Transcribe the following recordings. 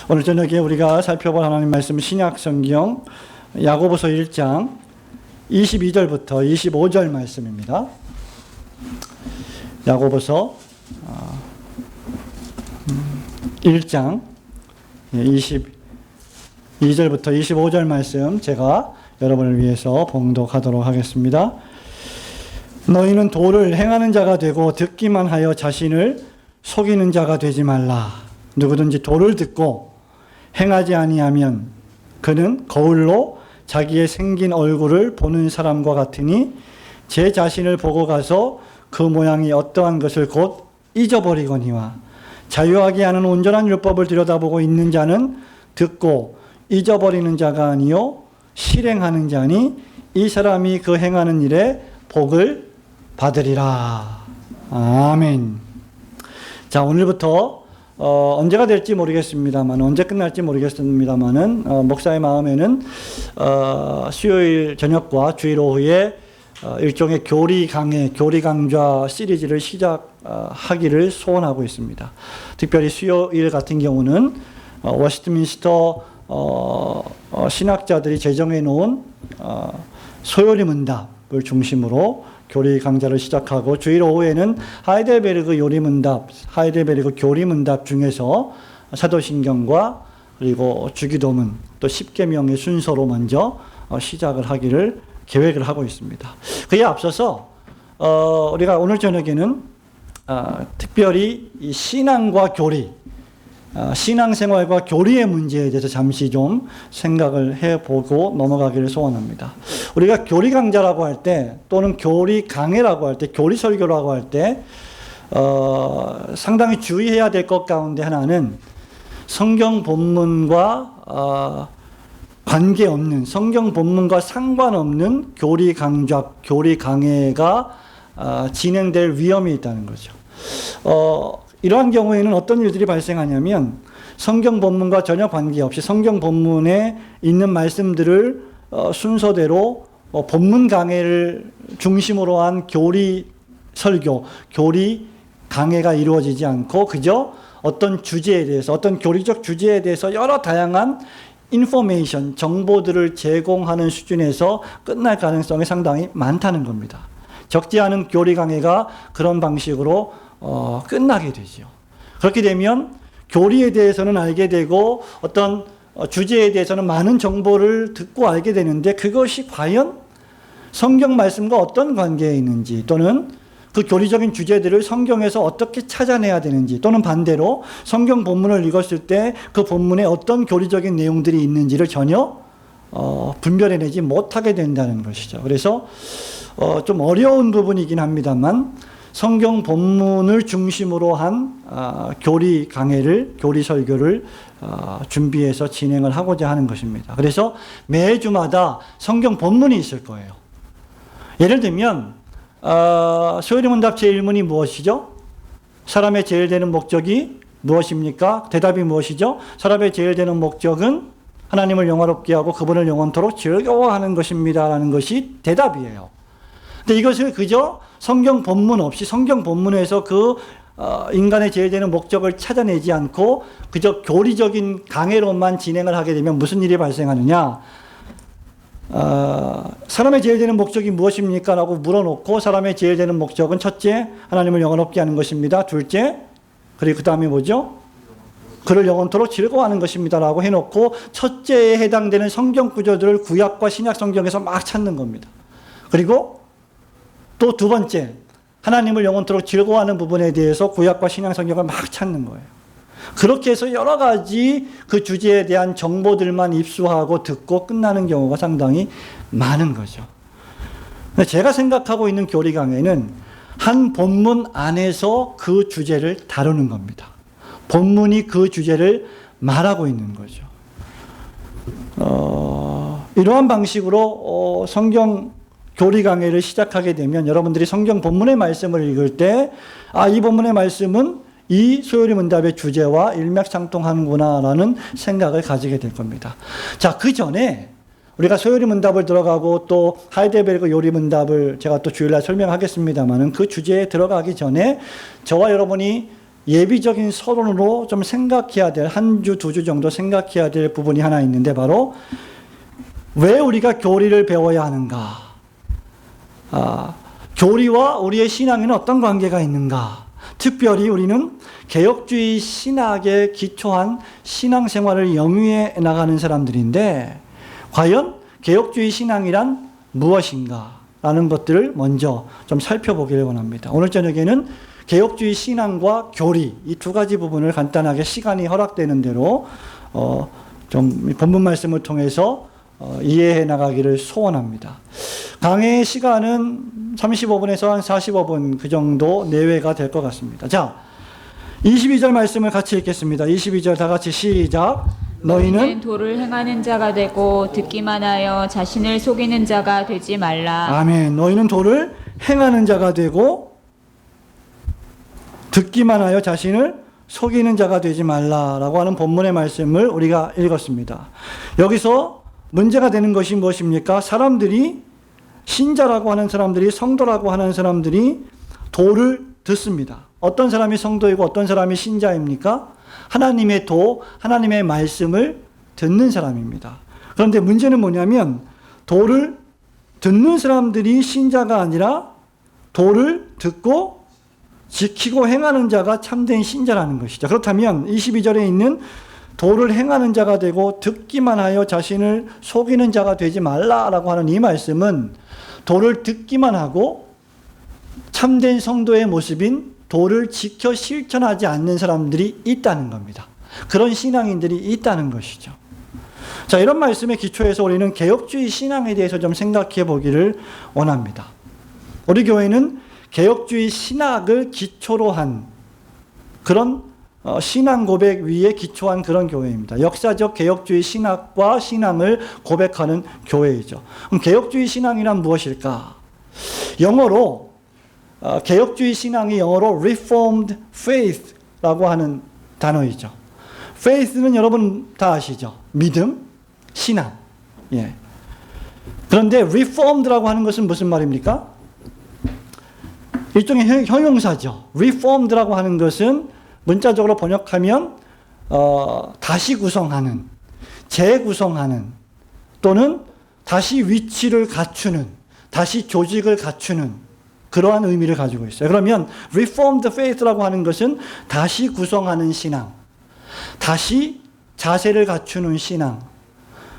오늘 저녁에 우리가 살펴볼 하나님 말씀 신약 성경 야고보서 1장 22절부터 25절 말씀입니다. 야고보서 1장 22절부터 25절 말씀 제가 여러분을 위해서 봉독하도록 하겠습니다. 너희는 도를 행하는 자가 되고 듣기만 하여 자신을 속이는 자가 되지 말라. 누구든지 도를 듣고 행하지 아니하면 그는 거울로 자기의 생긴 얼굴을 보는 사람과 같으니 제 자신을 보고 가서 그 모양이 어떠한 것을 곧 잊어버리거니와 자유하게 하는 온전한 율법을 들여다보고 있는 자는 듣고 잊어버리는 자가 아니요 실행하는 자니 이 사람이 그 행하는 일에 복을 받으리라. 아멘. 자, 오늘부터 언제가 될지 모르겠습니다만, 언제 끝날지 모르겠습니다만은, 목사의 마음에는, 수요일 저녁과 주일 오후에, 일종의 교리 강좌 시리즈를 시작하기를 소원하고 있습니다. 특별히 수요일 같은 경우는, 워스트민스터, 신학자들이 제정해 놓은, 소요리 문답을 중심으로 교리 강좌를 시작하고 주일 오후에는 하이델베르그 교리 문답 중에서 사도신경과 그리고 주기도문 또 십계명의 순서로 먼저 시작을 하기를 계획을 하고 있습니다. 그에 앞서서 우리가 오늘 저녁에는 특별히 이 신앙과 교리, 신앙생활과 교리의 문제에 대해서 잠시 좀 생각을 해보고 넘어가기를 소원합니다. 우리가 교리 강좌라고 할 때 또는 교리 강해라고 할 때 교리 설교라고 할 때 상당히 주의해야 될 것 가운데 하나는 성경 본문과 관계없는 성경 본문과 상관없는 교리 강좌, 교리 강해가 진행될 위험이 있다는 거죠. 이러한 경우에는 어떤 일들이 발생하냐면 성경 본문과 전혀 관계없이 성경 본문에 있는 말씀들을 순서대로 본문 강해를 중심으로 한 교리 설교, 교리 강해가 이루어지지 않고 그저 어떤 주제에 대해서, 어떤 교리적 주제에 대해서 여러 다양한 인포메이션, 정보들을 제공하는 수준에서 끝날 가능성이 상당히 많다는 겁니다. 적지 않은 교리 강해가 그런 방식으로 끝나게 되죠. 그렇게 되면 교리에 대해서는 알게 되고 어떤 주제에 대해서는 많은 정보를 듣고 알게 되는데 그것이 과연 성경 말씀과 어떤 관계에 있는지 또는 그 교리적인 주제들을 성경에서 어떻게 찾아내야 되는지 또는 반대로 성경 본문을 읽었을 때 그 본문에 어떤 교리적인 내용들이 있는지를 전혀 분별해내지 못하게 된다는 것이죠. 그래서 좀 어려운 부분이긴 합니다만 성경 본문을 중심으로 한 교리 강해를, 교리 설교를 준비해서 진행을 하고자 하는 것입니다. 그래서 매주마다 성경 본문이 있을 거예요. 예를 들면 소요리 문답 제1문이 무엇이죠? 사람의 제일 되는 목적이 무엇입니까? 대답이 무엇이죠? 사람의 제일 되는 목적은 하나님을 영화롭게 하고 그분을 영원토록 즐거워하는 것입니다 라는 것이 대답이에요. 근데 이것을 그저 성경 본문 없이 성경 본문에서 그 인간의 제일 되는 목적을 찾아내지 않고 그저 교리적인 강해로만 진행을 하게 되면 무슨 일이 발생하느냐? 사람의 제일 되는 목적이 무엇입니까? 라고 물어놓고 사람의 제일 되는 목적은 첫째, 하나님을 영원롭게 하는 것입니다. 둘째, 그리고 그 다음에 뭐죠? 그를 영원토록 즐거워하는 것입니다. 라고 해놓고 첫째에 해당되는 성경 구조들을 구약과 신약 성경에서 막 찾는 겁니다. 그리고 또 두 번째, 하나님을 영원토록 즐거워하는 부분에 대해서 구약과 신약 성경을 막 찾는 거예요. 그렇게 해서 여러 가지 그 주제에 대한 정보들만 입수하고 듣고 끝나는 경우가 상당히 많은 거죠. 제가 생각하고 있는 교리 강해는 한 본문 안에서 그 주제를 다루는 겁니다. 본문이 그 주제를 말하고 있는 거죠. 이러한 방식으로 성경 교리 강해를 시작하게 되면 여러분들이 성경 본문의 말씀을 읽을 때 이 본문의 말씀은 이 소요리 문답의 주제와 일맥상통하는구나라는 생각을 가지게 될 겁니다. 자, 그 전에 우리가 소요리 문답을 들어가고 또 하이델베르그 요리 문답을 제가 또 주일날 설명하겠습니다만은 그 주제에 들어가기 전에 저와 여러분이 예비적인 서론으로 좀 생각해야 될, 한 주, 두 주 정도 생각해야 될 부분이 하나 있는데, 바로 왜 우리가 교리를 배워야 하는가? 교리와 우리의 신앙에는 어떤 관계가 있는가? 특별히 우리는 개혁주의 신학에 기초한 신앙생활을 영위해 나가는 사람들인데, 과연 개혁주의 신앙이란 무엇인가? 라는 것들을 먼저 좀 살펴보기를 원합니다. 오늘 저녁에는 개혁주의 신앙과 교리, 이 두 가지 부분을 간단하게 시간이 허락되는 대로 좀 본문 말씀을 통해서 이해해 나가기를 소원합니다. 강의 시간은 35분에서 한 45분 그 정도 내외가 될 것 같습니다. 자, 22절 말씀을 같이 읽겠습니다. 22절 다 같이 시작. 너희는 도를 행하는 자가 되고 듣기만 하여 자신을 속이는 자가 되지 말라. 아멘. 너희는 도를 행하는 자가 되고 듣기만 하여 자신을 속이는 자가 되지 말라라고 하는 본문의 말씀을 우리가 읽었습니다. 여기서 문제가 되는 것이 무엇입니까? 사람들이, 신자라고 하는 사람들이, 성도라고 하는 사람들이 도를 듣습니다. 어떤 사람이 성도이고 어떤 사람이 신자입니까? 하나님의 도, 하나님의 말씀을 듣는 사람입니다. 그런데 문제는 뭐냐면, 도를 듣는 사람들이 신자가 아니라 도를 듣고 지키고 행하는 자가 참된 신자라는 것이죠. 그렇다면 22절에 있는 도를 행하는 자가 되고 듣기만 하여 자신을 속이는 자가 되지 말라라고 하는 이 말씀은 도를 듣기만 하고 참된 성도의 모습인 도를 지켜 실천하지 않는 사람들이 있다는 겁니다. 그런 신앙인들이 있다는 것이죠. 자, 이런 말씀에 기초해서 우리는 개혁주의 신앙에 대해서 좀 생각해 보기를 원합니다. 우리 교회는 개혁주의 신학을 기초로 한 그런 신앙 고백 위에 기초한 그런 교회입니다. 역사적 개혁주의 신학과 신앙을 고백하는 교회이죠. 그럼 개혁주의 신앙이란 무엇일까? 영어로 개혁주의 신앙이 영어로 Reformed Faith라고 하는 단어이죠. Faith는 여러분 다 아시죠? 믿음, 신앙. 예. 그런데 Reformed라고 하는 것은 무슨 말입니까? 일종의 형용사죠. Reformed라고 하는 것은 문자적으로 번역하면 다시 구성하는, 재구성하는, 또는 다시 위치를 갖추는, 다시 조직을 갖추는 그러한 의미를 가지고 있어요. 그러면 Reformed Faith라고 하는 것은 다시 구성하는 신앙, 다시 자세를 갖추는 신앙,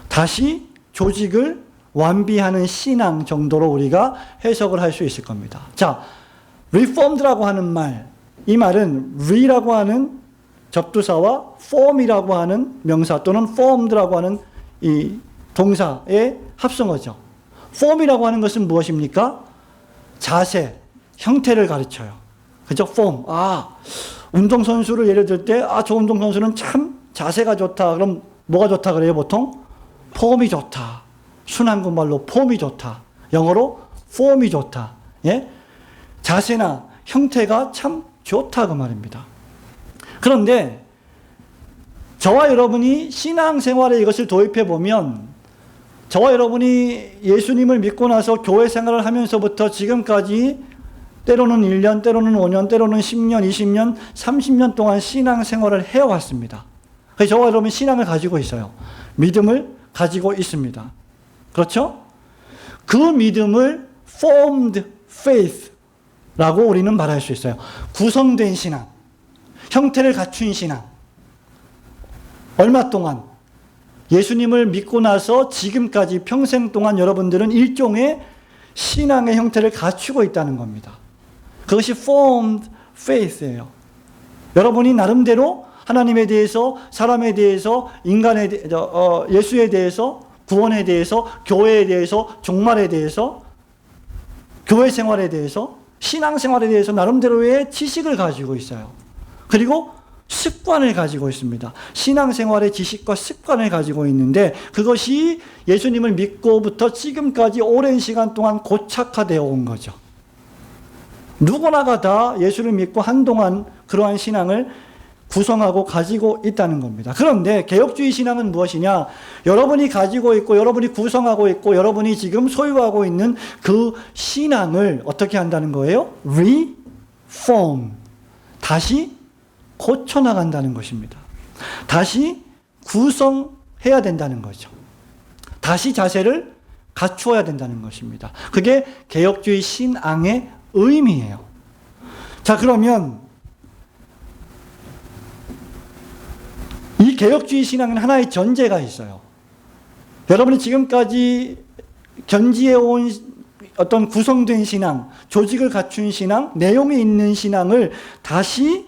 다시 조직을 완비하는 신앙 정도로 우리가 해석을 할 수 있을 겁니다. 자, Reformed라고 하는 말, 이 말은 re라고 하는 접두사와 form이라고 하는 명사 또는 formed라고 하는 이 동사의 합성어죠. form이라고 하는 것은 무엇입니까? 자세, 형태를 가르쳐요. 그죠? form. 운동선수를 예를 들 때, 저 운동선수는 참 자세가 좋다. 그럼 뭐가 좋다 그래요, 보통? 폼이 좋다. 순한국말로 폼이 좋다. 영어로 form이 좋다. 예? 자세나 형태가 참 좋다 그 말입니다. 그런데 저와 여러분이 신앙생활에 이것을 도입해 보면, 저와 여러분이 예수님을 믿고 나서 교회 생활을 하면서부터 지금까지 때로는 1년, 때로는 5년, 때로는 10년, 20년, 30년 동안 신앙생활을 해왔습니다. 그래서 저와 여러분 신앙을 가지고 있어요. 믿음을 가지고 있습니다. 그렇죠? 그 믿음을 formed faith 라고 우리는 말할 수 있어요. 구성된 신앙, 형태를 갖춘 신앙. 얼마 동안? 예수님을 믿고 나서 지금까지 평생 동안 여러분들은 일종의 신앙의 형태를 갖추고 있다는 겁니다. 그것이 formed faith예요. 여러분이 나름대로 하나님에 대해서, 사람에 대해서, 인간에 대해서, 예수에 대해서, 구원에 대해서, 교회에 대해서, 종말에 대해서, 교회 생활에 대해서, 신앙생활에 대해서 나름대로의 지식을 가지고 있어요. 그리고 습관을 가지고 있습니다. 신앙생활의 지식과 습관을 가지고 있는데, 그것이 예수님을 믿고부터 지금까지 오랜 시간 동안 고착화되어 온 거죠. 누구나가 다 예수를 믿고 한동안 그러한 신앙을 구성하고 가지고 있다는 겁니다. 그런데 개혁주의 신앙은 무엇이냐? 여러분이 가지고 있고 여러분이 구성하고 있고 여러분이 지금 소유하고 있는 그 신앙을 어떻게 한다는 거예요? Reform. 다시 고쳐나간다는 것입니다. 다시 구성해야 된다는 거죠. 다시 자세를 갖추어야 된다는 것입니다. 그게 개혁주의 신앙의 의미예요. 자, 그러면 이 개혁주의 신앙은 하나의 전제가 있어요. 여러분이 지금까지 견지해온 어떤 구성된 신앙, 조직을 갖춘 신앙, 내용이 있는 신앙을 다시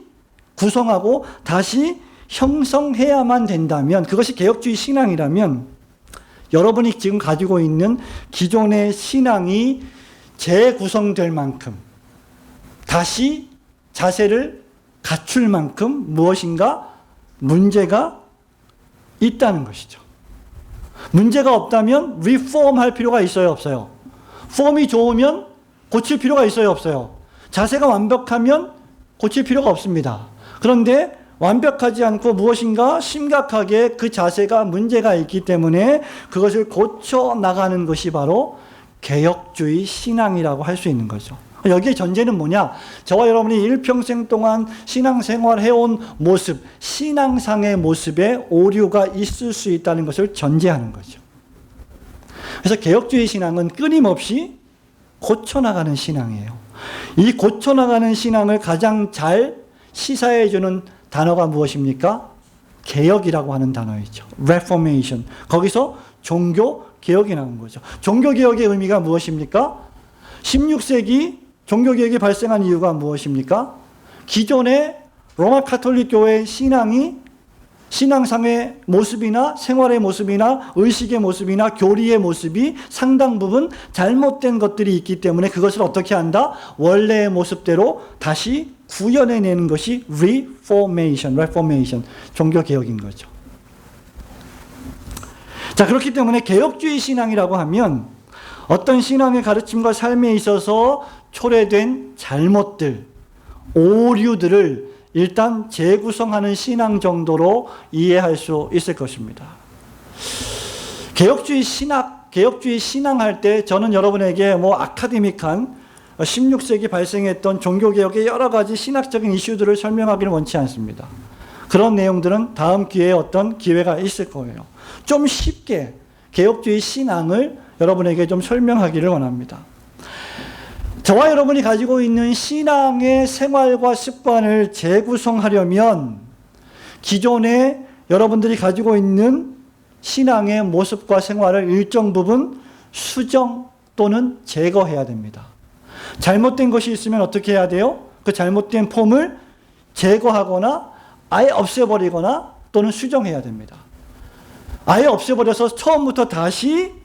구성하고 다시 형성해야만 된다면, 그것이 개혁주의 신앙이라면 여러분이 지금 가지고 있는 기존의 신앙이 재구성될 만큼, 다시 자세를 갖출 만큼 무엇인가 문제가 있다는 것이죠. 문제가 없다면 리폼할 필요가 있어요, 없어요? 폼이 좋으면 고칠 필요가 있어요, 없어요? 자세가 완벽하면 고칠 필요가 없습니다. 그런데 완벽하지 않고 무엇인가 심각하게 그 자세가 문제가 있기 때문에 그것을 고쳐 나가는 것이 바로 개혁주의 신앙이라고 할 수 있는 거죠. 여기에 전제는 뭐냐? 저와 여러분이 일평생 동안 신앙생활 해온 모습, 신앙상의 모습에 오류가 있을 수 있다는 것을 전제하는 거죠. 그래서 개혁주의 신앙은 끊임없이 고쳐나가는 신앙이에요. 이 고쳐나가는 신앙을 가장 잘 시사해주는 단어가 무엇입니까? 개혁이라고 하는 단어이죠. Reformation. 거기서 종교개혁이 나온 거죠. 종교개혁의 의미가 무엇입니까? 16세기 종교개혁이 발생한 이유가 무엇입니까? 기존의 로마 가톨릭 교회의 신앙이 신앙상의 모습이나 생활의 모습이나 의식의 모습이나 교리의 모습이 상당 부분 잘못된 것들이 있기 때문에 그것을 어떻게 한다? 원래의 모습대로 다시 구현해내는 것이 reformation, 종교개혁인 거죠. 자, 그렇기 때문에 개혁주의 신앙이라고 하면 어떤 신앙의 가르침과 삶에 있어서 초래된 잘못들, 오류들을 일단 재구성하는 신앙 정도로 이해할 수 있을 것입니다. 개혁주의 신앙할 때 저는 여러분에게 아카데믹한 16세기 발생했던 종교개혁의 여러 가지 신학적인 이슈들을 설명하기를 원치 않습니다. 그런 내용들은 다음 기회에 어떤 기회가 있을 거예요. 좀 쉽게 개혁주의 신앙을 여러분에게 좀 설명하기를 원합니다. 저와 여러분이 가지고 있는 신앙의 생활과 습관을 재구성하려면 기존에 여러분들이 가지고 있는 신앙의 모습과 생활을 일정 부분 수정 또는 제거해야 됩니다. 잘못된 것이 있으면 어떻게 해야 돼요? 그 잘못된 폼을 제거하거나 아예 없애버리거나 또는 수정해야 됩니다. 아예 없애버려서 처음부터 다시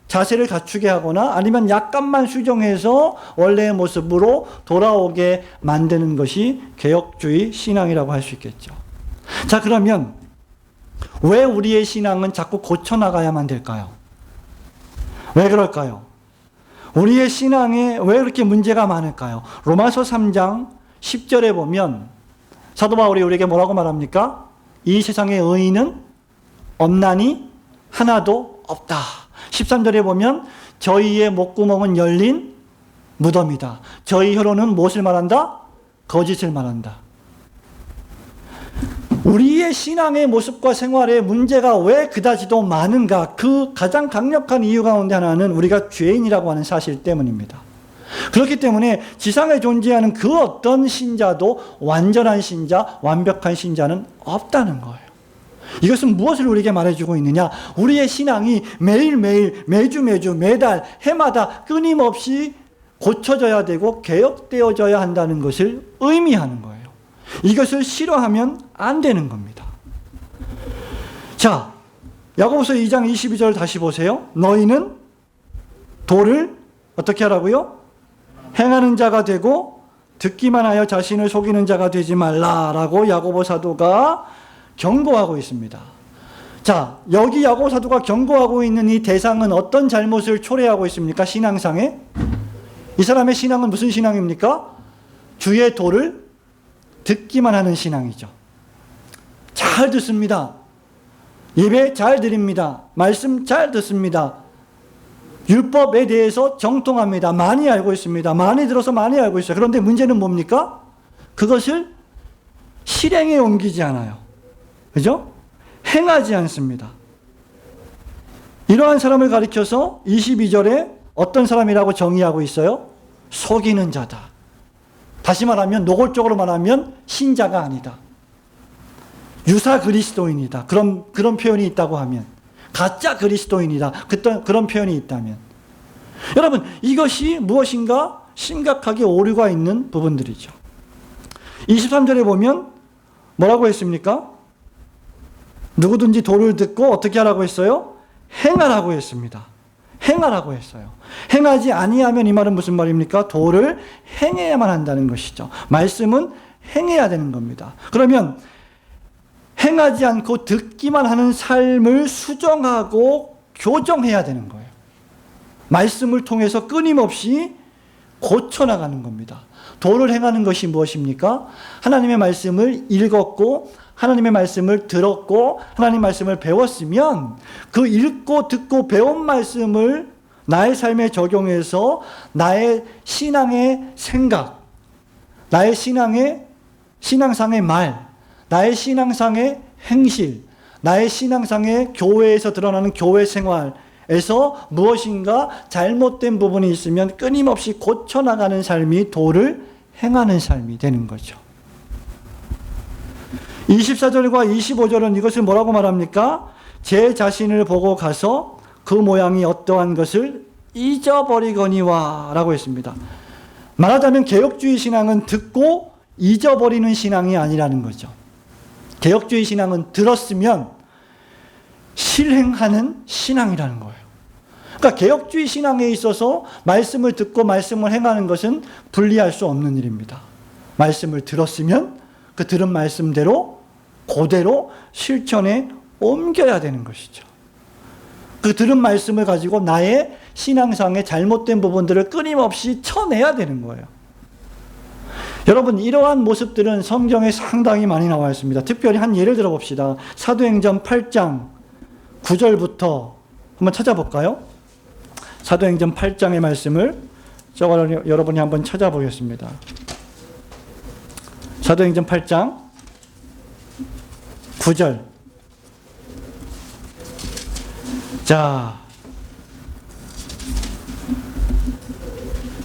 자세를 갖추게 하거나 아니면 약간만 수정해서 원래의 모습으로 돌아오게 만드는 것이 개혁주의 신앙이라고 할 수 있겠죠. 자, 그러면 왜 우리의 신앙은 자꾸 고쳐나가야만 될까요? 왜 그럴까요? 우리의 신앙에 왜 그렇게 문제가 많을까요? 로마서 3장 10절에 보면 사도 바울이 우리에게 뭐라고 말합니까? 이 세상의 의인은 없나니 하나도 없다. 13절에 보면 저희의 목구멍은 열린 무덤이다. 저희 혀로는 무엇을 말한다? 거짓을 말한다. 우리의 신앙의 모습과 생활에 문제가 왜 그다지도 많은가? 그 가장 강력한 이유 가운데 하나는 우리가 죄인이라고 하는 사실 때문입니다. 그렇기 때문에 지상에 존재하는 그 어떤 신자도 완전한 신자, 완벽한 신자는 없다는 거예요. 이것은 무엇을 우리에게 말해주고 있느냐? 우리의 신앙이 매일매일, 매주, 매달, 해마다 끊임없이 고쳐져야 되고 개혁되어져야 한다는 것을 의미하는 거예요. 이것을 싫어하면 안 되는 겁니다. 자, 야고보서 2장 22절 다시 보세요. 너희는 도를 어떻게 하라고요? 행하는 자가 되고 듣기만 하여 자신을 속이는 자가 되지 말라라고 야고보 사도가 경고하고 있습니다. 자, 여기 야고보 사도가 경고하고 있는 이 대상은 어떤 잘못을 초래하고 있습니까? 신앙상에? 이 사람의 신앙은 무슨 신앙입니까? 주의 도를 듣기만 하는 신앙이죠. 잘 듣습니다. 예배 잘 드립니다. 말씀 잘 듣습니다. 율법에 대해서 정통합니다. 많이 알고 있습니다. 많이 들어서 많이 알고 있어요. 그런데 문제는 뭡니까? 그것을 실행에 옮기지 않아요. 그죠? 행하지 않습니다. 이러한 사람을 가리켜서 22절에 어떤 사람이라고 정의하고 있어요? 속이는 자다. 다시 말하면, 노골적으로 말하면 신자가 아니다. 유사 그리스도인이다. 그런 표현이 있다고 하면, 가짜 그리스도인이다. 그런 표현이 있다면, 여러분, 이것이 무엇인가 심각하게 오류가 있는 부분들이죠. 23절에 보면 뭐라고 했습니까? 누구든지 도를 듣고 어떻게 하라고 했어요? 행하라고 했습니다. 행하라고 했어요. 행하지 아니하면 이 말은 무슨 말입니까? 도를 행해야만 한다는 것이죠. 말씀은 행해야 되는 겁니다. 그러면 행하지 않고 듣기만 하는 삶을 수정하고 교정해야 되는 거예요. 말씀을 통해서 끊임없이 고쳐나가는 겁니다. 도를 행하는 것이 무엇입니까? 하나님의 말씀을 읽었고 하나님의 말씀을 들었고 하나님의 말씀을 배웠으면 그 읽고 듣고 배운 말씀을 나의 삶에 적용해서 나의 신앙의 생각, 나의 신앙상의 말, 나의 신앙상의 행실, 나의 신앙상의 교회에서 드러나는 교회 생활에서 무엇인가 잘못된 부분이 있으면 끊임없이 고쳐나가는 삶이 도를 행하는 삶이 되는 거죠. 24절과 25절은 이것을 뭐라고 말합니까? 제 자신을 보고 가서 그 모양이 어떠한 것을 잊어버리거니와 라고 했습니다. 말하자면 개혁주의 신앙은 듣고 잊어버리는 신앙이 아니라는 거죠. 개혁주의 신앙은 들었으면 실행하는 신앙이라는 거예요. 그러니까 개혁주의 신앙에 있어서 말씀을 듣고 말씀을 행하는 것은 분리할 수 없는 일입니다. 말씀을 들었으면 그 들은 말씀대로 그대로 실천에 옮겨야 되는 것이죠. 그 들은 말씀을 가지고 나의 신앙상의 잘못된 부분들을 끊임없이 쳐내야 되는 거예요. 여러분, 이러한 모습들은 성경에 상당히 많이 나와 있습니다. 특별히 한 예를 들어봅시다. 사도행전 8장 9절부터 한번 찾아볼까요? 사도행전 8장의 말씀을 여러분이 한번 찾아보겠습니다. 사도행전 8장 9절. 자,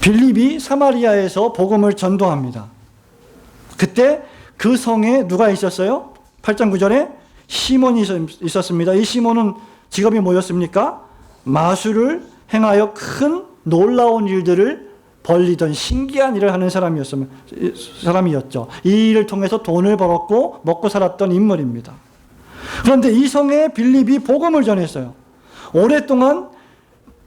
빌립이 사마리아에서 복음을 전도합니다. 그때 그 성에 누가 있었어요? 8장 9절에 시몬이 있었습니다. 이 시몬은 직업이 뭐였습니까? 마술을 행하여 큰 놀라운 일들을 벌리던 신기한 일을 하는 사람이었죠. 이 일을 통해서 돈을 벌었고 먹고 살았던 인물입니다. 그런데 이 성에 빌립이 복음을 전했어요. 오랫동안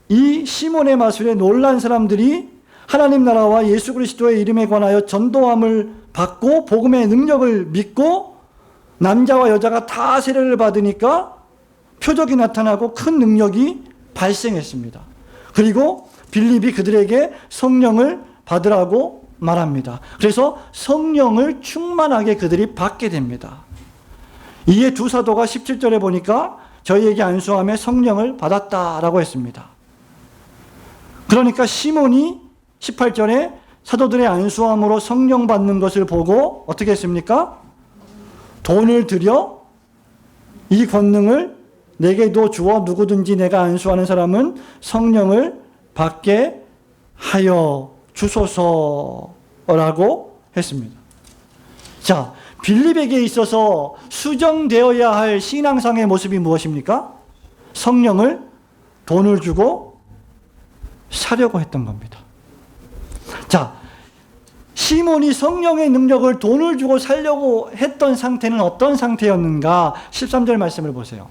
이 시몬의 마술에 놀란 사람들이 하나님 나라와 예수 그리스도의 이름에 관하여 전도함을 받고 복음의 능력을 믿고 남자와 여자가 다 세례를 받으니까 표적이 나타나고 큰 능력이 발생했습니다. 그리고 빌립이 그들에게 성령을 받으라고 말합니다. 그래서 성령을 충만하게 그들이 받게 됩니다. 이에 두 사도가 17절에 보니까 저희에게 안수함에 성령을 받았다라고 했습니다. 그러니까 시몬이 18절에 사도들의 안수함으로 성령 받는 것을 보고 어떻게 했습니까? 돈을 들여 이 권능을 내게도 주어 누구든지 내가 안수하는 사람은 성령을 받게 하여 주소서라고 했습니다. 자, 빌립에게 있어서 수정되어야 할 신앙상의 모습이 무엇입니까? 성령을 돈을 주고 사려고 했던 겁니다. 자, 시몬이 성령의 능력을 돈을 주고 살려고 했던 상태는 어떤 상태였는가? 13절 말씀을 보세요.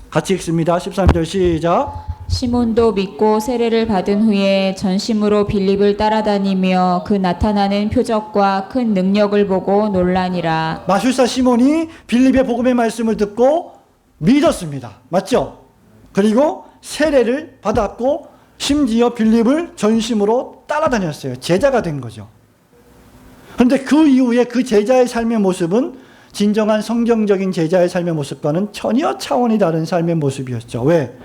같이 읽습니다. 13절 시작. 시몬도 믿고 세례를 받은 후에 전심으로 빌립을 따라다니며 그 나타나는 표적과 큰 능력을 보고 놀라니라. 마술사 시몬이 빌립의 복음의 말씀을 듣고 믿었습니다. 맞죠? 그리고 세례를 받았고 심지어 빌립을 전심으로 따라다녔어요. 제자가 된 거죠. 그런데 그 이후에 그 제자의 삶의 모습은 진정한 성경적인 제자의 삶의 모습과는 전혀 차원이 다른 삶의 모습이었죠. 왜?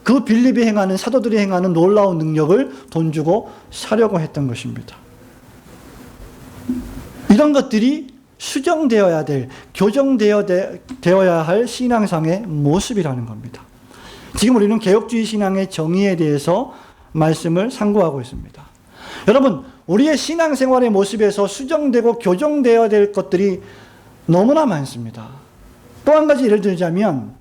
그 빌립이 행하는, 사도들이 행하는 놀라운 능력을 돈 주고 사려고 했던 것입니다. 이런 것들이 수정되어야 될, 교정되어야 할 신앙상의 모습이라는 겁니다. 지금 우리는 개혁주의 신앙의 정의에 대해서 말씀을 상고하고 있습니다. 여러분, 우리의 신앙생활의 모습에서 수정되고 교정되어야 될 것들이 너무나 많습니다. 또 한 가지 예를 들자면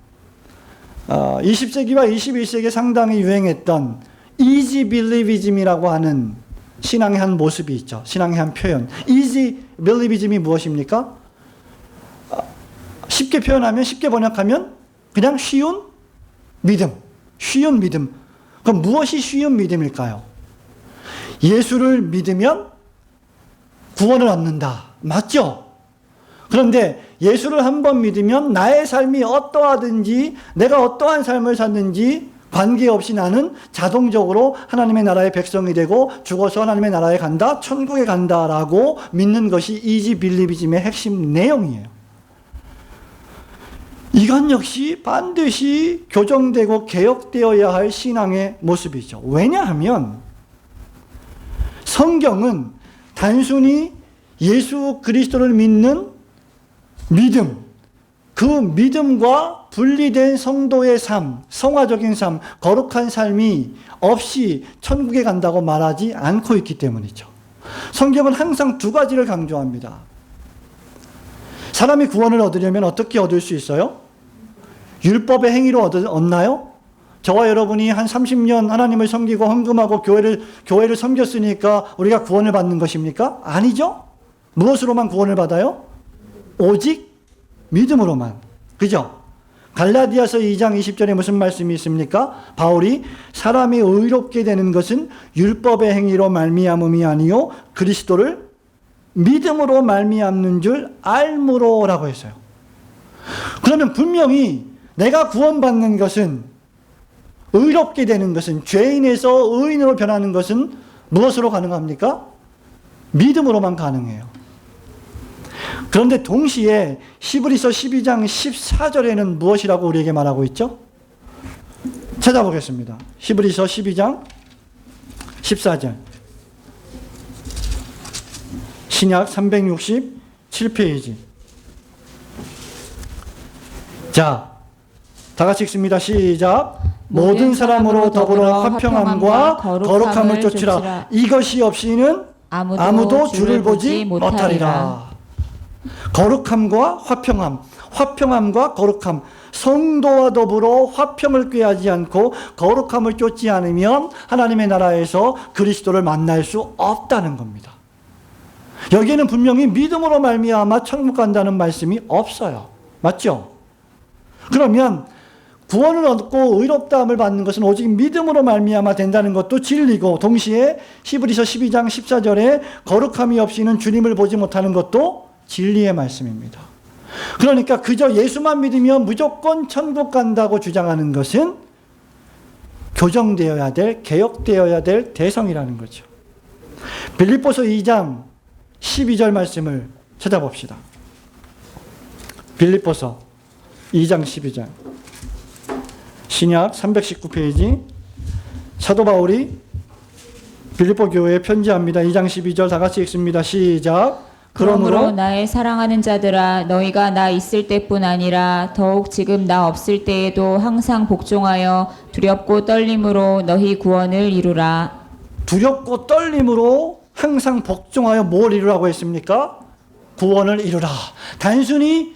20세기와 21세기에 상당히 유행했던 easy believism이라고 하는 신앙의 한 모습이 있죠. 신앙의 한 표현. easy believism이 무엇입니까? 쉽게 표현하면, 쉽게 번역하면 그냥 쉬운 믿음. 쉬운 믿음. 그럼 무엇이 쉬운 믿음일까요? 예수를 믿으면 구원을 얻는다. 맞죠? 그런데 예수를 한번 믿으면 나의 삶이 어떠하든지 내가 어떠한 삶을 샀는지 관계없이 나는 자동적으로 하나님의 나라의 백성이 되고 죽어서 하나님의 나라에 간다, 천국에 간다라고 믿는 것이 이지 빌리비즘의 핵심 내용이에요. 이건 역시 반드시 교정되고 개혁되어야 할 신앙의 모습이죠. 왜냐하면 성경은 단순히 예수 그리스도를 믿는 믿음, 그 믿음과 분리된 성도의 삶, 성화적인 삶, 거룩한 삶이 없이 천국에 간다고 말하지 않고 있기 때문이죠. 성경은 항상 두 가지를 강조합니다. 사람이 구원을 얻으려면 어떻게 얻을 수 있어요? 율법의 행위로 얻나요? 저와 여러분이 한 30년 하나님을 섬기고 헌금하고 교회를 섬겼으니까 우리가 구원을 받는 것입니까? 아니죠. 무엇으로만 구원을 받아요? 오직 믿음으로만. 그죠? 갈라디아서 2장 20절에 무슨 말씀이 있습니까? 바울이 사람이 의롭게 되는 것은 율법의 행위로 말미암음이 아니요 그리스도를 믿음으로 말미암는 줄 알므로라고 했어요. 그러면 분명히 내가 구원받는 것은, 의롭게 되는 것은, 죄인에서 의인으로 변하는 것은 무엇으로 가능합니까? 믿음으로만 가능해요. 그런데 동시에 히브리서 12장 14절에는 무엇이라고 우리에게 말하고 있죠? 찾아보겠습니다. 히브리서 12장 14절. 신약 367페이지. 자, 다 같이 읽습니다. 시작. 모든 사람으로 더불어 화평함과 거룩함을 쫓으라. 이것이 없이는 아무도 주를 보지 못하리라. 거룩함과 화평함, 화평함과 거룩함. 성도와 더불어 화평을 꾀하지 않고 거룩함을 쫓지 않으면 하나님의 나라에서 그리스도를 만날 수 없다는 겁니다. 여기에는 분명히 믿음으로 말미암아 천국 간다는 말씀이 없어요. 맞죠? 그러면 구원을 얻고 의롭다함을 받는 것은 오직 믿음으로 말미암아 된다는 것도 진리고, 동시에 히브리서 12장 14절에 거룩함이 없이는 주님을 보지 못하는 것도 진리의 말씀입니다. 그러니까 그저 예수만 믿으면 무조건 천국 간다고 주장하는 것은 교정되어야 될, 개혁되어야 될 대성이라는 거죠. 빌립보서 2장 12절 말씀을 찾아봅시다. 빌립보서 2장 12절. 신약 319페이지. 사도 바울이 빌립보 교회에 편지합니다. 2장 12절 다 같이 읽습니다. 시작. 그러므로 나의 사랑하는 자들아, 너희가 나 있을 때뿐 아니라 더욱 지금 나 없을 때에도 항상 복종하여 두렵고 떨림으로 너희 구원을 이루라. 두렵고 떨림으로 항상 복종하여 뭘 이루라고 했습니까? 구원을 이루라. 단순히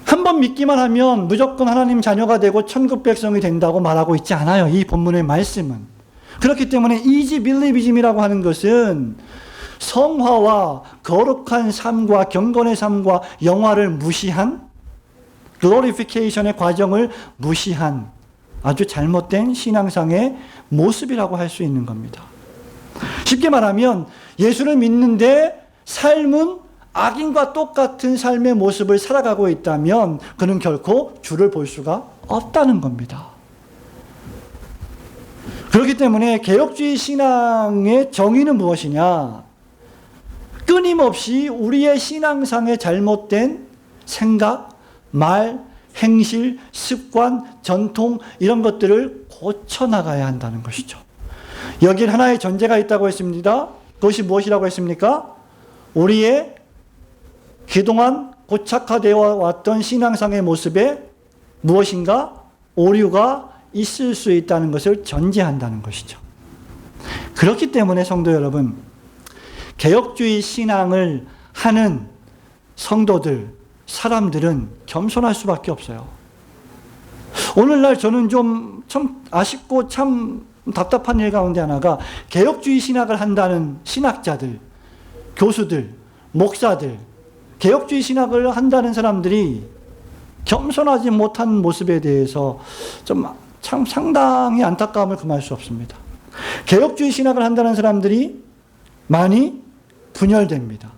한 번 믿기만 하면 무조건 하나님 자녀가 되고 천국 백성이 된다고 말하고 있지 않아요. 이 본문의 말씀은. 그렇기 때문에 easy believism이라고 하는 것은 성화와 거룩한 삶과 경건의 삶과 영화를 무시한, glorification의 과정을 무시한 아주 잘못된 신앙상의 모습이라고 할 수 있는 겁니다. 쉽게 말하면 예수를 믿는데 삶은 악인과 똑같은 삶의 모습을 살아가고 있다면 그는 결코 주를 볼 수가 없다는 겁니다. 그렇기 때문에 개혁주의 신앙의 정의는 무엇이냐? 끊임없이 우리의 신앙상의 잘못된 생각, 말, 행실, 습관, 전통 이런 것들을 고쳐나가야 한다는 것이죠. 여기에 하나의 전제가 있다고 했습니다. 그것이 무엇이라고 했습니까? 우리의 그동안 고착화되어 왔던 신앙상의 모습에 무엇인가 오류가 있을 수 있다는 것을 전제한다는 것이죠. 그렇기 때문에 성도 여러분, 개혁주의 신앙을 하는 성도들, 사람들은 겸손할 수밖에 없어요. 오늘날 저는 좀 아쉽고 참 답답한 일 가운데 하나가 개혁주의 신학을 한다는 신학자들, 교수들, 목사들, 개혁주의 신학을 한다는 사람들이 겸손하지 못한 모습에 대해서 참 상당히 안타까움을 금할 수 없습니다. 개혁주의 신학을 한다는 사람들이 많이 분열됩니다.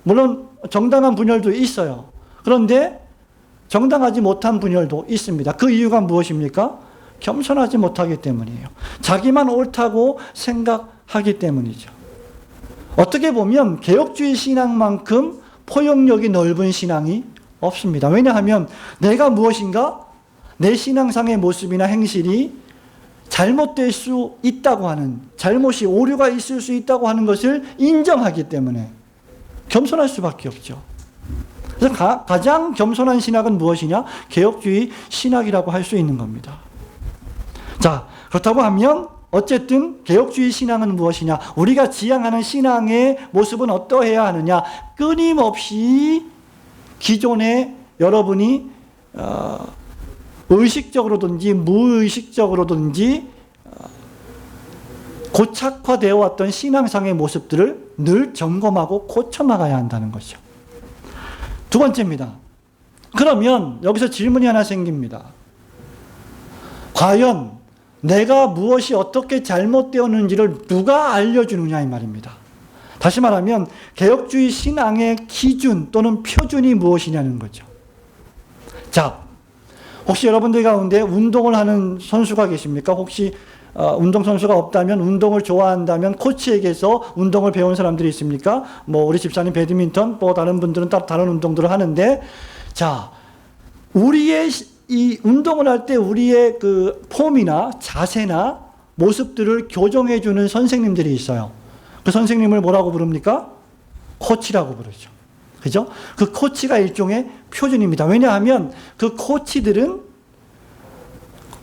물론 정당한 분열도 있어요. 그런데 정당하지 못한 분열도 있습니다. 그 이유가 무엇입니까? 겸손하지 못하기 때문이에요. 자기만 옳다고 생각하기 때문이죠. 어떻게 보면 개혁주의 신앙만큼 포용력이 넓은 신앙이 없습니다. 왜냐하면 내가 무엇인가 내 신앙상의 모습이나 행실이 잘못될 수 있다고 하는, 잘못이 오류가 있을 수 있다고 하는 것을 인정하기 때문에 겸손할 수밖에 없죠. 그래서 가장 겸손한 신학은 무엇이냐? 개혁주의 신학이라고 할 수 있는 겁니다. 자, 그렇다고 하면 어쨌든 개혁주의 신앙은 무엇이냐? 우리가 지향하는 신앙의 모습은 어떠해야 하느냐? 끊임없이 기존에 여러분이 의식적으로든지 무의식적으로든지 고착화되어 왔던 신앙상의 모습들을 늘 점검하고 고쳐나가야 한다는 것이죠. 두 번째입니다. 그러면 여기서 질문이 하나 생깁니다. 과연 내가 무엇이 어떻게 잘못되었는지를 누가 알려주느냐 이 말입니다. 다시 말하면 개혁주의 신앙의 기준 또는 표준이 무엇이냐는 거죠. 자, 혹시 여러분들 가운데 운동을 하는 선수가 계십니까? 혹시 운동선수가 없다면, 운동을 좋아한다면 코치에게서 운동을 배운 사람들이 있습니까? 우리 집사님 배드민턴, 다른 분들은 다른 운동들을 하는데, 자, 우리의 이 운동을 할 때 우리의 그 폼이나 자세나 모습들을 교정해주는 선생님들이 있어요. 그 선생님을 뭐라고 부릅니까? 코치라고 부르죠. 그죠? 그 코치가 일종의 표준입니다. 왜냐하면 그 코치들은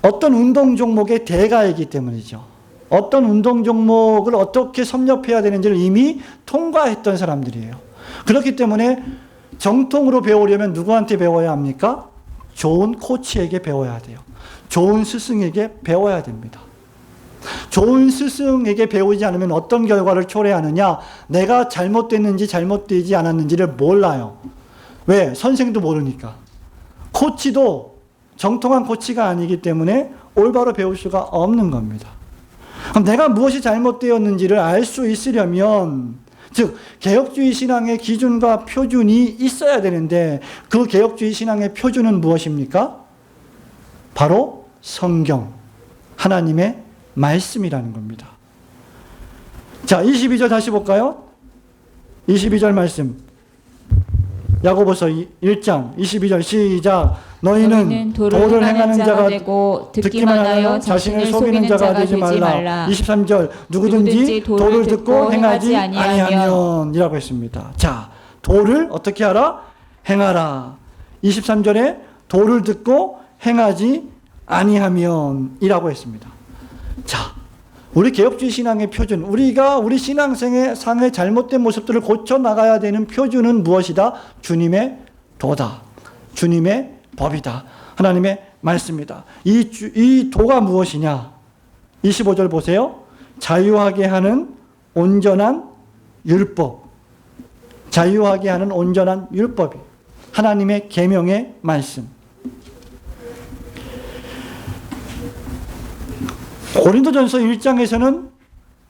어떤 운동 종목의 대가이기 때문이죠. 어떤 운동 종목을 어떻게 섭렵해야 되는지를 이미 통과했던 사람들이에요. 그렇기 때문에 정통으로 배우려면 누구한테 배워야 합니까? 좋은 코치에게 배워야 돼요. 좋은 스승에게 배워야 됩니다. 좋은 스승에게 배우지 않으면 어떤 결과를 초래하느냐? 내가 잘못됐는지 잘못되지 않았는지를 몰라요. 왜? 선생도 모르니까. 코치도 정통한 코치가 아니기 때문에 올바로 배울 수가 없는 겁니다. 그럼 내가 무엇이 잘못되었는지를 알 수 있으려면, 즉 개혁주의 신앙의 기준과 표준이 있어야 되는데, 그 개혁주의 신앙의 표준은 무엇입니까? 바로 성경, 하나님의 말씀이라는 겁니다. 자, 22절 다시 볼까요? 22절 말씀. 야고보서 1장 22절 시작. 너희는 도를 행하는 자가 되고 듣기만 하여 자신을 속이는 자가 되지 말라. 23절 누구든지 도를 듣고 행하지 아니하면 이라고 했습니다. 자, 도를 어떻게 하라? 행하라. 23절에 도를 듣고 행하지 아니하면 이라고 했습니다. 자, 우리 개혁주의 신앙의 표준, 우리가 우리 신앙생의 상의 잘못된 모습들을 고쳐 나가야 되는 표준은 무엇이다? 주님의 도다. 주님의 법이다. 하나님의 말씀이다. 이 도가 무엇이냐? 25절 보세요. 자유하게 하는 온전한 율법. 자유하게 하는 온전한 율법이 하나님의 계명의 말씀. 고린도전서 1장에서는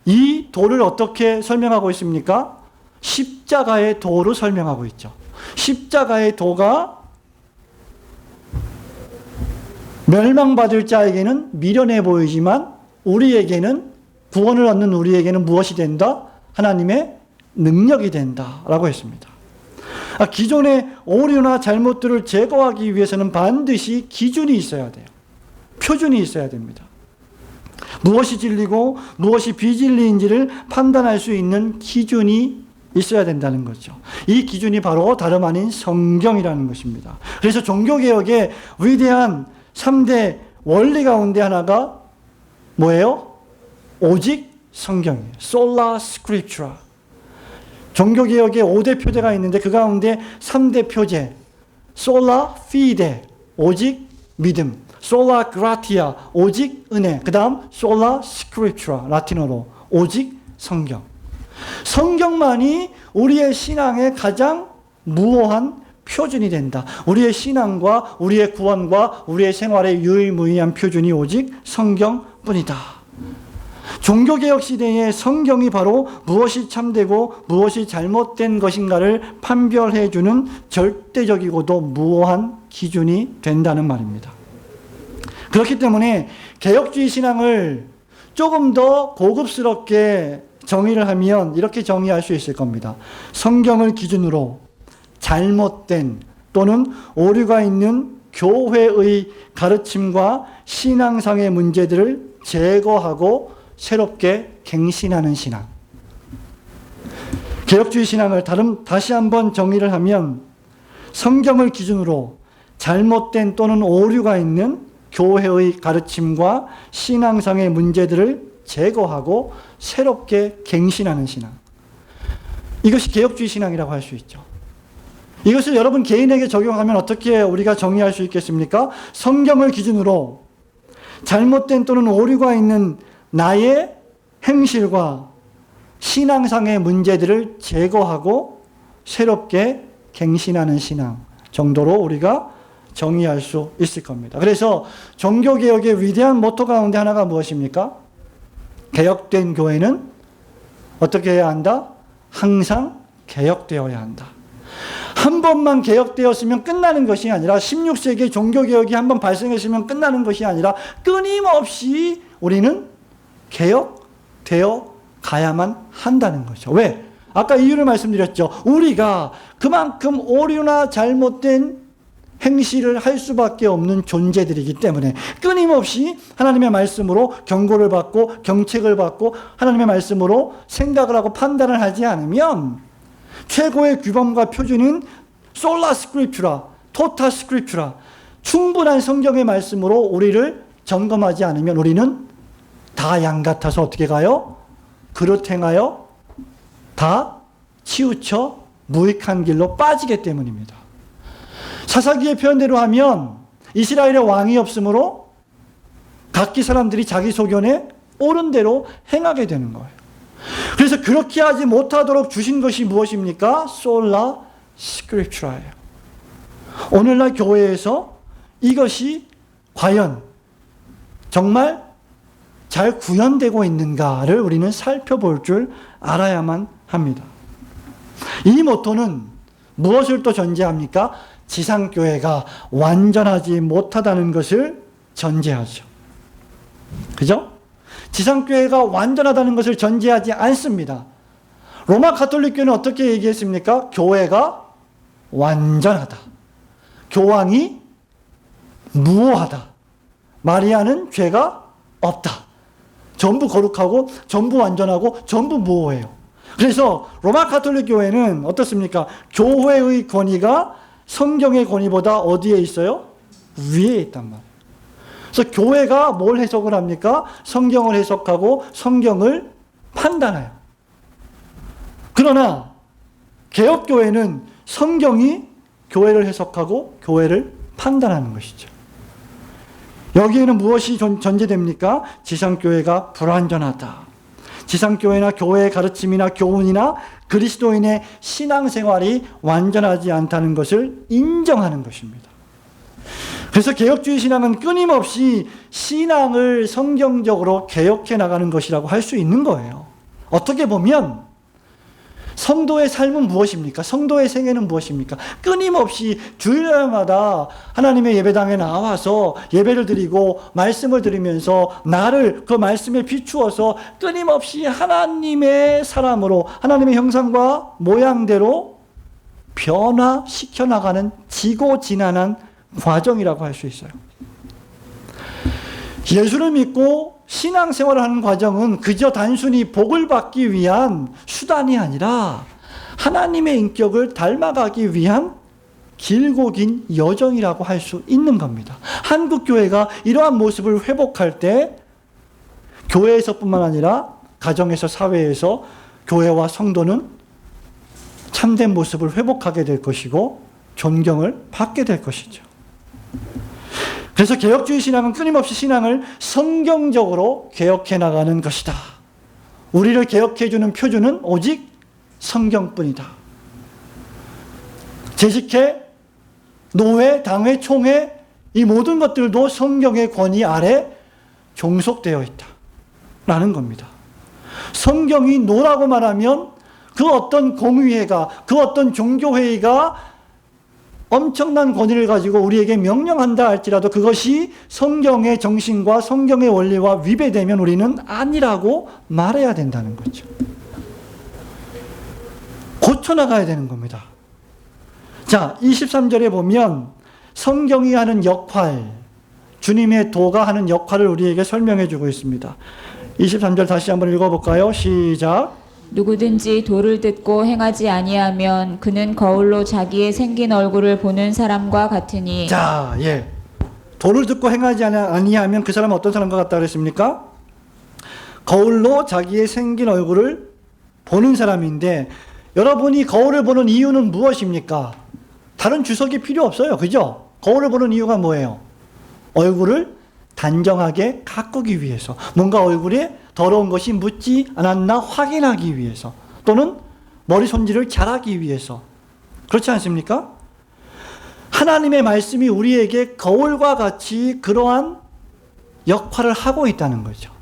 이 도를 어떻게 설명하고 있습니까? 십자가의 도로 설명하고 있죠. 십자가의 도가 멸망받을 자에게는 미련해 보이지만 우리에게는, 구원을 얻는 우리에게는 무엇이 된다? 하나님의 능력이 된다라고 했습니다. 기존의 오류나 잘못들을 제거하기 위해서는 반드시 기준이 있어야 돼요. 표준이 있어야 됩니다. 무엇이 진리고 무엇이 비진리인지를 판단할 수 있는 기준이 있어야 된다는 거죠. 이 기준이 바로 다름 아닌 성경이라는 것입니다. 그래서 종교개혁의 위대한 3대 원리 가운데 하나가 뭐예요? 오직 성경이에요. Sola Scriptura. 종교개혁의 5대 표제가 있는데 그 가운데 3대 표제. Sola Fide, 오직 믿음. Sola Gratia, 오직 은혜. 그 다음 Sola Scriptura, 라틴어로 오직 성경. 성경만이 우리의 신앙의 가장 무오한 표준이 된다. 우리의 신앙과 우리의 구원과 우리의 생활의 유일무이한 표준이 오직 성경뿐이다. 종교개혁 시대에 성경이 바로 무엇이 참되고 무엇이 잘못된 것인가를 판별해주는 절대적이고도 무오한 기준이 된다는 말입니다. 그렇기 때문에 개혁주의 신앙을 조금 더 고급스럽게 정의를 하면 이렇게 정의할 수 있을 겁니다. 성경을 기준으로 잘못된 또는 오류가 있는 교회의 가르침과 신앙상의 문제들을 제거하고 새롭게 갱신하는 신앙. 개혁주의 신앙을 다시 한번 정의를 하면 성경을 기준으로 잘못된 또는 오류가 있는 교회의 가르침과 신앙상의 문제들을 제거하고 새롭게 갱신하는 신앙. 이것이 개혁주의 신앙이라고 할 수 있죠. 이것을 여러분 개인에게 적용하면 어떻게 우리가 정의할 수 있겠습니까? 성경을 기준으로 잘못된 또는 오류가 있는 나의 행실과 신앙상의 문제들을 제거하고 새롭게 갱신하는 신앙 정도로 우리가 정의할 수 있을 겁니다. 그래서 종교개혁의 위대한 모토 가운데 하나가 무엇입니까? 개혁된 교회는 어떻게 해야 한다? 항상 개혁되어야 한다. 한 번만 개혁되었으면 끝나는 것이 아니라 16세기에 종교개혁이 한 번 발생했으면 끝나는 것이 아니라 끊임없이 우리는 개혁되어 가야만 한다는 거죠. 왜? 아까 이유를 말씀드렸죠. 우리가 그만큼 오류나 잘못된 행실을 할 수밖에 없는 존재들이기 때문에 끊임없이 하나님의 말씀으로 경고를 받고 경책을 받고 하나님의 말씀으로 생각을 하고 판단을 하지 않으면 최고의 규범과 표준인 Sola Scriptura, Tota Scriptura, 충분한 성경의 말씀으로 우리를 점검하지 않으면 우리는 다 양 같아서 어떻게 가요? 그릇 행하여 다 치우쳐 무익한 길로 빠지기 때문입니다. 사사기의 표현대로 하면 이스라엘의 왕이 없으므로 각기 사람들이 자기 소견에 옳은 대로 행하게 되는 거예요. 그래서 그렇게 하지 못하도록 주신 것이 무엇입니까? Sola Scriptura예요. 오늘날 교회에서 이것이 과연 정말 잘 구현되고 있는가를 우리는 살펴볼 줄 알아야만 합니다. 이 모토는 무엇을 또 전제합니까? 지상교회가 완전하지 못하다는 것을 전제하죠. 그죠? 지상교회가 완전하다는 것을 전제하지 않습니다. 로마 가톨릭교회는 어떻게 얘기했습니까? 교회가 완전하다. 교황이 무오하다. 마리아는 죄가 없다. 전부 거룩하고 전부 완전하고 전부 무오해요. 그래서 로마 가톨릭 교회는 어떻습니까? 교회의 권위가 성경의 권위보다 어디에 있어요? 위에 있단 말이에요. 그래서 교회가 뭘 해석을 합니까? 성경을 해석하고 성경을 판단해요. 그러나 개혁교회는 성경이 교회를 해석하고 교회를 판단하는 것이죠. 여기에는 무엇이 전제됩니까? 지상교회가 불완전하다. 지상교회나 교회의 가르침이나 교훈이나 그리스도인의 신앙생활이 완전하지 않다는 것을 인정하는 것입니다. 그래서 개혁주의 신앙은 끊임없이 신앙을 성경적으로 개혁해 나가는 것이라고 할 수 있는 거예요. 어떻게 보면 성도의 삶은 무엇입니까? 성도의 생애는 무엇입니까? 끊임없이 주일마다 하나님의 예배당에 나와서 예배를 드리고 말씀을 들으면서 나를 그 말씀에 비추어서 끊임없이 하나님의 사람으로 하나님의 형상과 모양대로 변화시켜 나가는 지고지난한 과정이라고 할 수 있어요. 예수를 믿고 신앙생활을 하는 과정은 그저 단순히 복을 받기 위한 수단이 아니라 하나님의 인격을 닮아가기 위한 길고 긴 여정이라고 할 수 있는 겁니다. 한국 교회가 이러한 모습을 회복할 때 교회에서뿐만 아니라 가정에서, 사회에서 교회와 성도는 참된 모습을 회복하게 될 것이고 존경을 받게 될 것이죠. 그래서 개혁주의 신앙은 끊임없이 신앙을 성경적으로 개혁해 나가는 것이다. 우리를 개혁해주는 표준은 오직 성경뿐이다. 재직회, 노회, 당회, 총회 이 모든 것들도 성경의 권위 아래 종속되어 있다 라는 겁니다. 성경이 노라고 말하면 그 어떤 공의회가, 그 어떤 종교회의가 엄청난 권위를 가지고 우리에게 명령한다 할지라도 그것이 성경의 정신과 성경의 원리와 위배되면 우리는 아니라고 말해야 된다는 거죠. 고쳐나가야 되는 겁니다. 자, 23절에 보면 성경이 하는 역할, 주님의 도가 하는 역할을 우리에게 설명해 주고 있습니다. 23절 다시 한번 읽어볼까요? 시작. 누구든지 도를 듣고 행하지 아니하면 그는 거울로 자기의 생긴 얼굴을 보는 사람과 같으니. 자, 예. 도를 듣고 행하지 아니하면 그 사람은 어떤 사람과 같다 그랬습니까? 거울로 자기의 생긴 얼굴을 보는 사람인데, 여러분이 거울을 보는 이유는 무엇입니까? 다른 주석이 필요 없어요. 그죠? 거울을 보는 이유가 뭐예요? 얼굴을 단정하게 가꾸기 위해서, 뭔가 얼굴에 더러운 것이 묻지 않았나 확인하기 위해서, 또는 머리 손질을 잘하기 위해서. 그렇지 않습니까? 하나님의 말씀이 우리에게 거울과 같이 그러한 역할을 하고 있다는 거죠.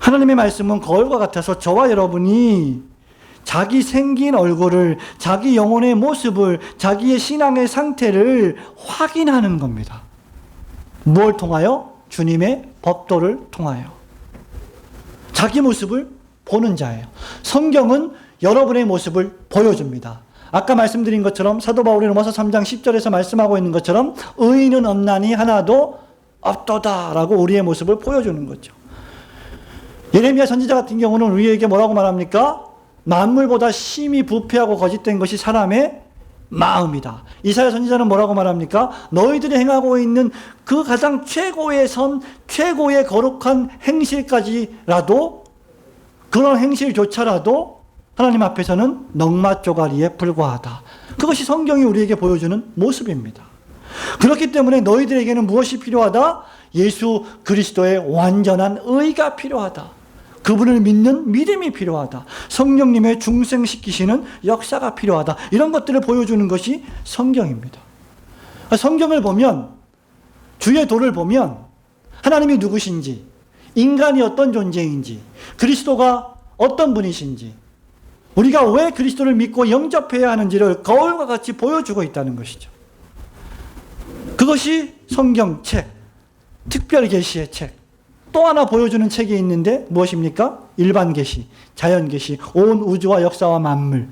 하나님의 말씀은 거울과 같아서 저와 여러분이 자기 생긴 얼굴을, 자기 영혼의 모습을, 자기의 신앙의 상태를 확인하는 겁니다. 무엇을 통하여? 주님의 법도를 통하여. 자기 모습을 보는 자예요. 성경은 여러분의 모습을 보여줍니다. 아까 말씀드린 것처럼 사도 바울이 로마서 3장 10절에서 말씀하고 있는 것처럼 의인은 없나니 하나도 없도다라고 우리의 모습을 보여주는 거죠. 예레미야 선지자 같은 경우는 우리에게 뭐라고 말합니까? 만물보다 심히 부패하고 거짓된 것이 사람의 마음이다. 이사야 선지자는 뭐라고 말합니까? 너희들이 행하고 있는 그 가장 최고의 선, 최고의 거룩한 행실까지라도, 그런 행실조차라도 하나님 앞에서는 넝마 쪼가리에 불과하다. 그것이 성경이 우리에게 보여주는 모습입니다. 그렇기 때문에 너희들에게는 무엇이 필요하다? 예수 그리스도의 완전한 의가 필요하다. 그분을 믿는 믿음이 필요하다. 성령님의 중생시키시는 역사가 필요하다. 이런 것들을 보여주는 것이 성경입니다. 성경을 보면, 주의 도를 보면 하나님이 누구신지, 인간이 어떤 존재인지, 그리스도가 어떤 분이신지, 우리가 왜 그리스도를 믿고 영접해야 하는지를 거울과 같이 보여주고 있다는 것이죠. 그것이 성경책, 특별 계시의 책. 또 하나 보여주는 책이 있는데 무엇입니까? 일반 계시, 자연 계시, 온 우주와 역사와 만물.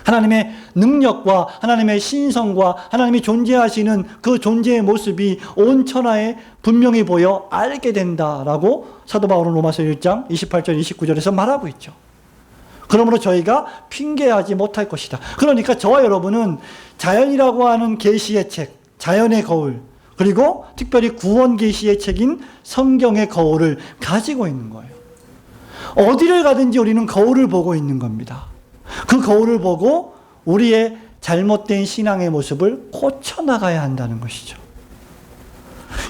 하나님의 능력과 하나님의 신성과 하나님이 존재하시는 그 존재의 모습이 온 천하에 분명히 보여 알게 된다라고 사도 바울은 로마서 1장 28절 29절에서 말하고 있죠. 그러므로 저희가 핑계하지 못할 것이다. 그러니까 저와 여러분은 자연이라고 하는 계시의 책, 자연의 거울, 그리고 특별히 구원 계시의 책인 성경의 거울을 가지고 있는 거예요. 어디를 가든지 우리는 거울을 보고 있는 겁니다. 그 거울을 보고 우리의 잘못된 신앙의 모습을 고쳐나가야 한다는 것이죠.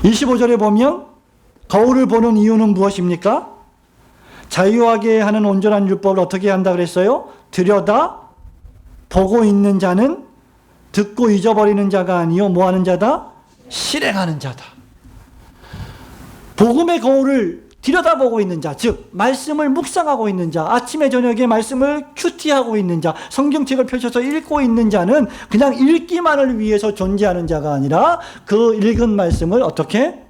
25절에 보면 거울을 보는 이유는 무엇입니까? 자유하게 하는 온전한 율법을 어떻게 한다 그랬어요? 들여다 보고 있는 자는 듣고 잊어버리는 자가 아니요 뭐 하는 자다? 실행하는 자다. 복음의 거울을 들여다보고 있는 자, 즉 말씀을 묵상하고 있는 자, 아침에 저녁에 말씀을 큐티하고 있는 자, 성경책을 펼쳐서 읽고 있는 자는 그냥 읽기만을 위해서 존재하는 자가 아니라 그 읽은 말씀을 어떻게?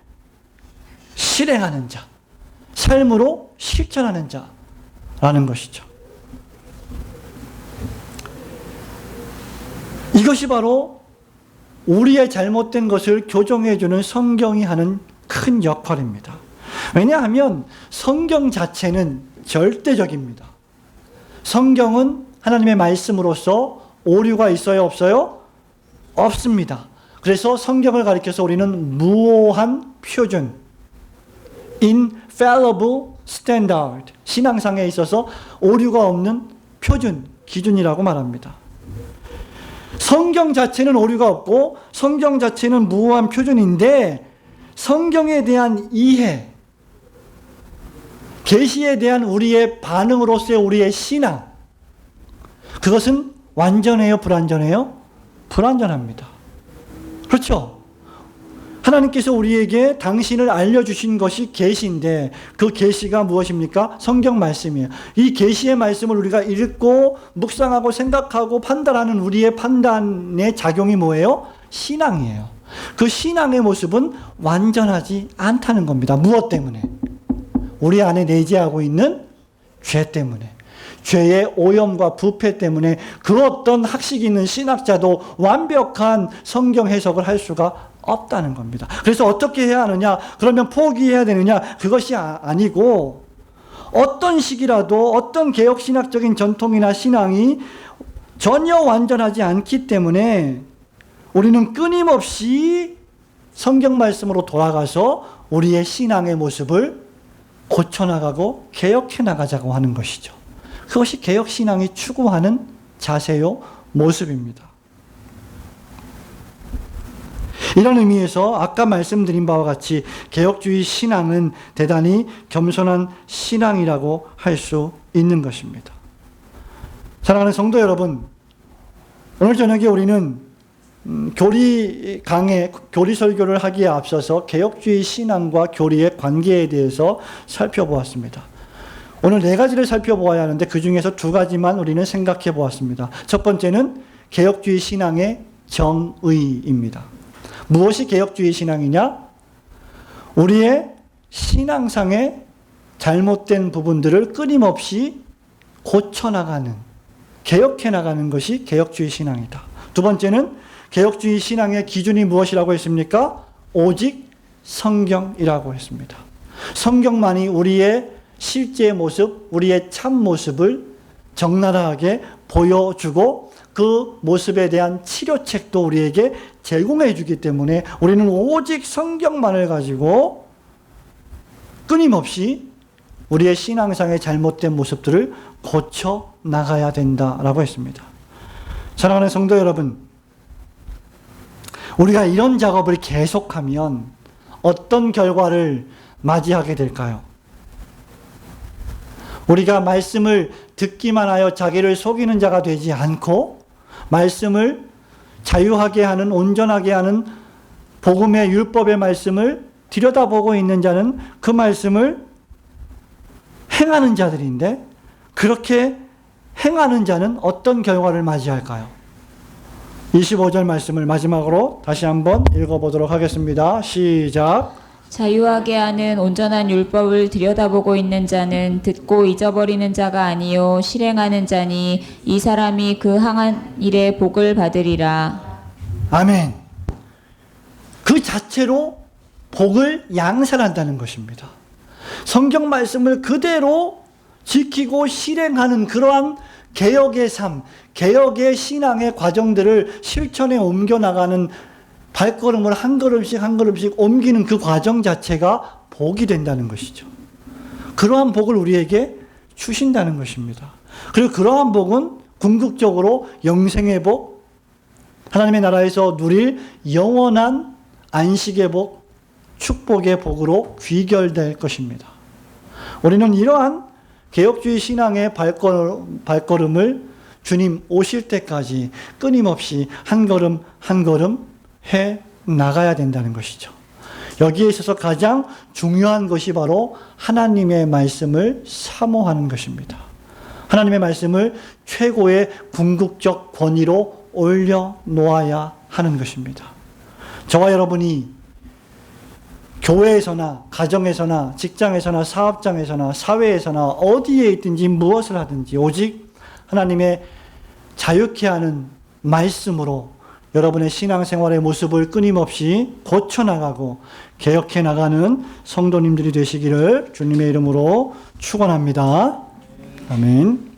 실행하는 자, 삶으로 실천하는 자라는 것이죠. 이것이 바로 우리의 잘못된 것을 교정해주는 성경이 하는 큰 역할입니다. 왜냐하면 성경 자체는 절대적입니다. 성경은 하나님의 말씀으로서 오류가 있어요, 없어요? 없습니다. 그래서 성경을 가리켜서 우리는 무오한 표준, infallible standard, 신앙상에 있어서 오류가 없는 표준, 기준이라고 말합니다. 성경 자체는 오류가 없고 성경 자체는 무오한 표준인데 성경에 대한 이해, 계시에 대한 우리의 반응으로서의 우리의 신앙, 그것은 완전해요, 불완전해요? 불완전합니다. 그렇죠? 하나님께서 우리에게 당신을 알려주신 것이 계시인데 그 계시가 무엇입니까? 성경 말씀이에요. 이 계시의 말씀을 우리가 읽고 묵상하고 생각하고 판단하는 우리의 판단의 작용이 뭐예요? 신앙이에요. 그 신앙의 모습은 완전하지 않다는 겁니다. 무엇 때문에? 우리 안에 내재하고 있는 죄 때문에. 죄의 오염과 부패 때문에 그 어떤 학식 있는 신학자도 완벽한 성경 해석을 할 수가 없다는 겁니다. 그래서 어떻게 해야 하느냐? 그러면 포기해야 되느냐? 그것이 아니고 어떤 식이라도 어떤 개혁신학적인 전통이나 신앙이 전혀 완전하지 않기 때문에 우리는 끊임없이 성경 말씀으로 돌아가서 우리의 신앙의 모습을 고쳐나가고 개혁해 나가자고 하는 것이죠. 그것이 개혁신앙이 추구하는 자세요, 모습입니다. 이런 의미에서 아까 말씀드린 바와 같이 개혁주의 신앙은 대단히 겸손한 신앙이라고 할 수 있는 것입니다. 사랑하는 성도 여러분, 오늘 저녁에 우리는 교리 강의, 교리 설교를 하기에 앞서서 개혁주의 신앙과 교리의 관계에 대해서 살펴보았습니다. 오늘 4가지를 살펴보아야 하는데 그 중에서 2가지만 우리는 생각해 보았습니다. 첫 번째는 개혁주의 신앙의 정의입니다. 무엇이 개혁주의 신앙이냐? 우리의 신앙상의 잘못된 부분들을 끊임없이 고쳐나가는, 개혁해나가는 것이 개혁주의 신앙이다. 2번째는 개혁주의 신앙의 기준이 무엇이라고 했습니까? 오직 성경이라고 했습니다. 성경만이 우리의 실제 모습, 우리의 참 모습을 적나라하게 보여주고 그 모습에 대한 치료책도 우리에게 제공해 주기 때문에 우리는 오직 성경만을 가지고 끊임없이 우리의 신앙상의 잘못된 모습들을 고쳐 나가야 된다라고 했습니다. 사랑하는 성도 여러분, 우리가 이런 작업을 계속하면 어떤 결과를 맞이하게 될까요? 우리가 말씀을 듣기만 하여 자기를 속이는 자가 되지 않고 말씀을 자유하게 하는, 온전하게 하는 복음의 율법의 말씀을 들여다보고 있는 자는 그 말씀을 행하는 자들인데, 그렇게 행하는 자는 어떤 결과를 맞이할까요? 25절 말씀을 마지막으로 다시 한번 읽어보도록 하겠습니다. 시작. 자유하게 하는 온전한 율법을 들여다보고 있는 자는 듣고 잊어버리는 자가 아니요 실행하는 자니 이 사람이 그 항한 일에 복을 받으리라. 아멘. 그 자체로 복을 양산한다는 것입니다. 성경 말씀을 그대로 지키고 실행하는 그러한 개혁의 삶, 개혁의 신앙의 과정들을 실천에 옮겨나가는 발걸음을 한 걸음씩 한 걸음씩 옮기는 그 과정 자체가 복이 된다는 것이죠. 그러한 복을 우리에게 주신다는 것입니다. 그리고 그러한 복은 궁극적으로 영생의 복, 하나님의 나라에서 누릴 영원한 안식의 복, 축복의 복으로 귀결될 것입니다. 우리는 이러한 개혁주의 신앙의 발걸음을 주님 오실 때까지 끊임없이 한 걸음 한 걸음 해 나가야 된다는 것이죠. 여기에 있어서 가장 중요한 것이 바로 하나님의 말씀을 사모하는 것입니다. 하나님의 말씀을 최고의 궁극적 권위로 올려놓아야 하는 것입니다. 저와 여러분이 교회에서나 가정에서나 직장에서나 사업장에서나 사회에서나 어디에 있든지 무엇을 하든지 오직 하나님의 자유케 하는 말씀으로 여러분의 신앙생활의 모습을 끊임없이 고쳐나가고 개혁해 나가는 성도님들이 되시기를 주님의 이름으로 축원합니다. 아멘.